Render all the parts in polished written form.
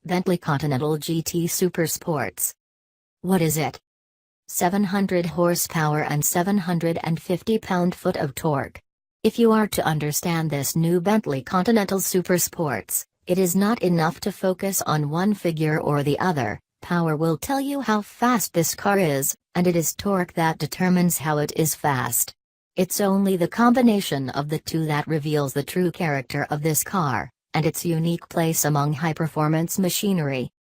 Bentley Continental GT Supersports. What is it? 700 horsepower and 750 pound-foot of torque. If you are to understand this new Bentley Continental Supersports, it is not enough to focus on one figure or the other. Power will tell you how fast this car is, and it is torque that determines how it is fast. It's only the combination of the two that reveals the true character of this car, and its unique place among high-performance machinery.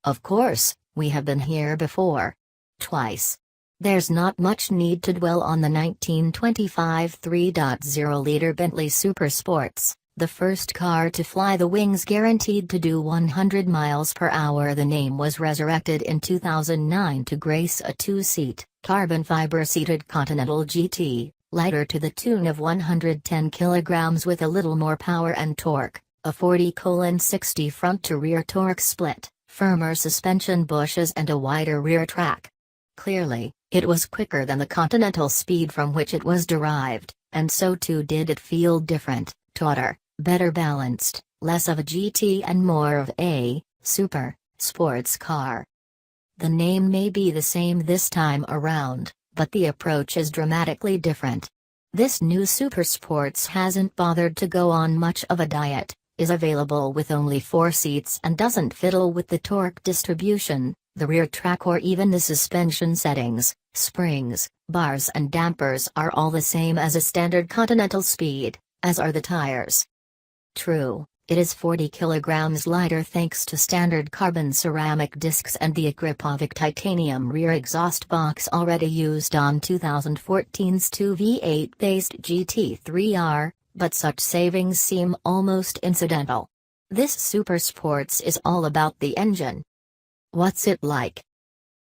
Of course, we have been here before. Twice. There's not much need to dwell on the 1925 3.0-liter Bentley Supersports, the first car to fly the wings guaranteed to do 100 miles per hour. The name was resurrected in 2009 to grace a two-seat, carbon fiber-seated Continental GT, lighter to the tune of 110 kilograms with a little more power and torque, a 40/60 front-to-rear torque split, firmer suspension bushes and a wider rear track. Clearly, it was quicker than the Continental Speed from which it was derived, and so too did it feel different, tauter, better balanced, less of a GT and more of a super sports car. The name may be the same this time around, but the approach is dramatically different. This new Supersports hasn't bothered to go on much of a diet, is available with only 4 seats and doesn't fiddle with the torque distribution, the rear track or even the suspension settings. Springs, bars and dampers are all the same as a standard Continental Speed, as are the tires. True, it is 40 kilograms lighter thanks to standard carbon ceramic discs and the Akrapovic titanium rear exhaust box already used on 2014's 2V8-based GT3R, but such savings seem almost incidental. This Supersports is all about the engine. What's it like?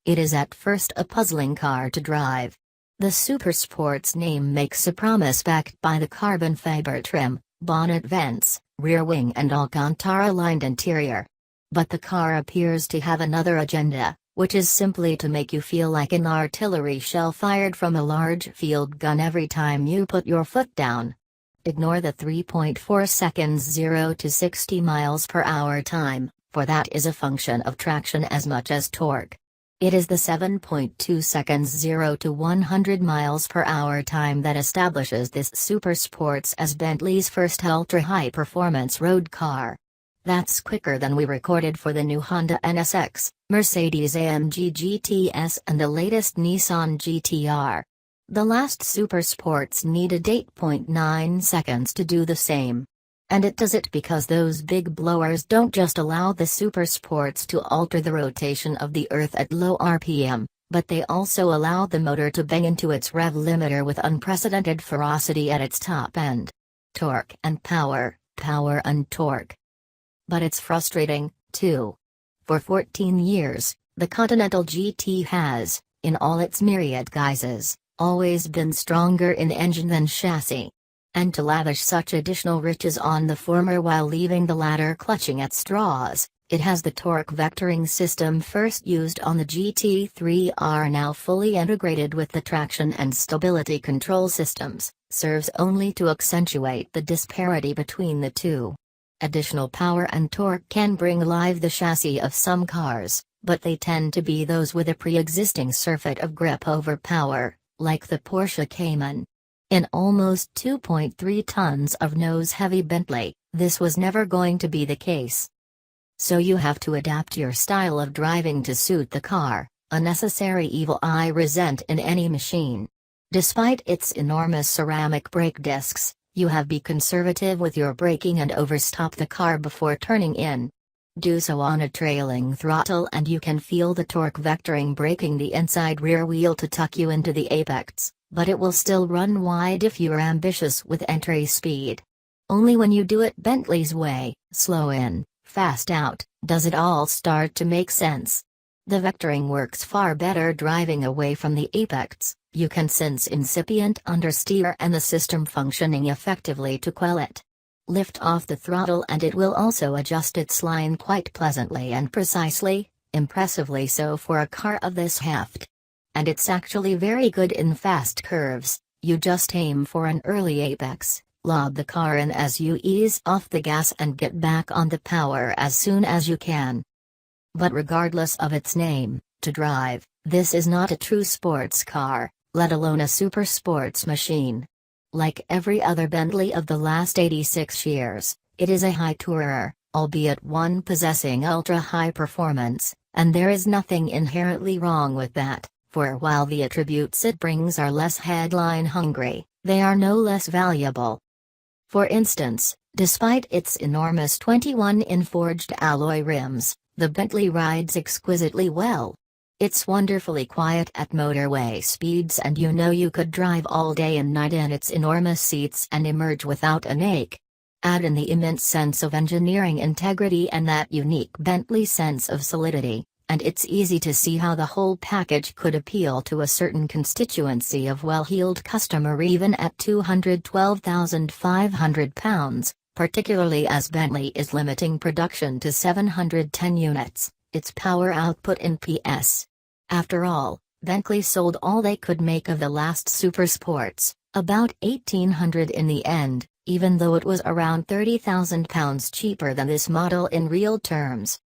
It is at first a puzzling car to drive. The Supersports name makes a promise backed by the carbon fiber trim, bonnet vents, rear wing and Alcantara-lined interior. But the car appears to have another agenda, which is simply to make you feel like an artillery shell fired from a large field gun every time you put your foot down. Ignore the 3.4 seconds 0 to 60 miles per hour time, for that is a function of traction as much as torque. It is the 7.2 seconds 0 to 100 miles per hour time that establishes this Supersports as Bentley's first ultra-high performance road car. That's quicker than we recorded for the new Honda NSX, Mercedes-AMG GTS and the latest Nissan GT-R. The last Supersports needed 8.9 seconds to do the same. And it does it because those big blowers don't just allow the Supersports to alter the rotation of the Earth at low RPM, but they also allow the motor to bang into its rev limiter with unprecedented ferocity at its top end. Torque and power, power and torque. But it's frustrating, too. For 14 years, the Continental GT has, in all its myriad guises, always been stronger in engine than chassis. And to lavish such additional riches on the former while leaving the latter clutching at straws, it has the torque vectoring system first used on the GT3R now fully integrated with the traction and stability control systems, serves only to accentuate the disparity between the two. Additional power and torque can bring alive the chassis of some cars, but they tend to be those with a pre-existing surfeit of grip over power, like the Porsche Cayman. In almost 2.3 tons of nose-heavy Bentley, this was never going to be the case. So you have to adapt your style of driving to suit the car, a necessary evil I resent in any machine. Despite its enormous ceramic brake discs, you have to be conservative with your braking and overstop the car before turning in. Do so on a trailing throttle and you can feel the torque vectoring braking the inside rear wheel to tuck you into the apex, but it will still run wide if you're ambitious with entry speed. Only when you do it Bentley's way, slow in, fast out, does it all start to make sense. The vectoring works far better driving away from the apex. You can sense incipient understeer and the system functioning effectively to quell it. Lift off the throttle and it will also adjust its line quite pleasantly and precisely, impressively so for a car of this heft. And it's actually very good in fast curves. You just aim for an early apex, lob the car in as you ease off the gas and get back on the power as soon as you can. But regardless of its name, to drive, this is not a true sports car, let alone a super sports machine. Like every other Bentley of the last 86 years, it is a high tourer, albeit one possessing ultra-high performance, and there is nothing inherently wrong with that, for while the attributes it brings are less headline-hungry, they are no less valuable. For instance, despite its enormous 21-in forged alloy rims, the Bentley rides exquisitely well. It's wonderfully quiet at motorway speeds, and you could drive all day and night in its enormous seats and emerge without an ache. Add in the immense sense of engineering integrity and that unique Bentley sense of solidity, and it's easy to see how the whole package could appeal to a certain constituency of well-heeled customer even at £212,500, particularly as Bentley is limiting production to 710 units, its power output in PS. After all, Bentley sold all they could make of the last Supersports, about 1,800 in the end, even though it was around £30,000 cheaper than this model in real terms.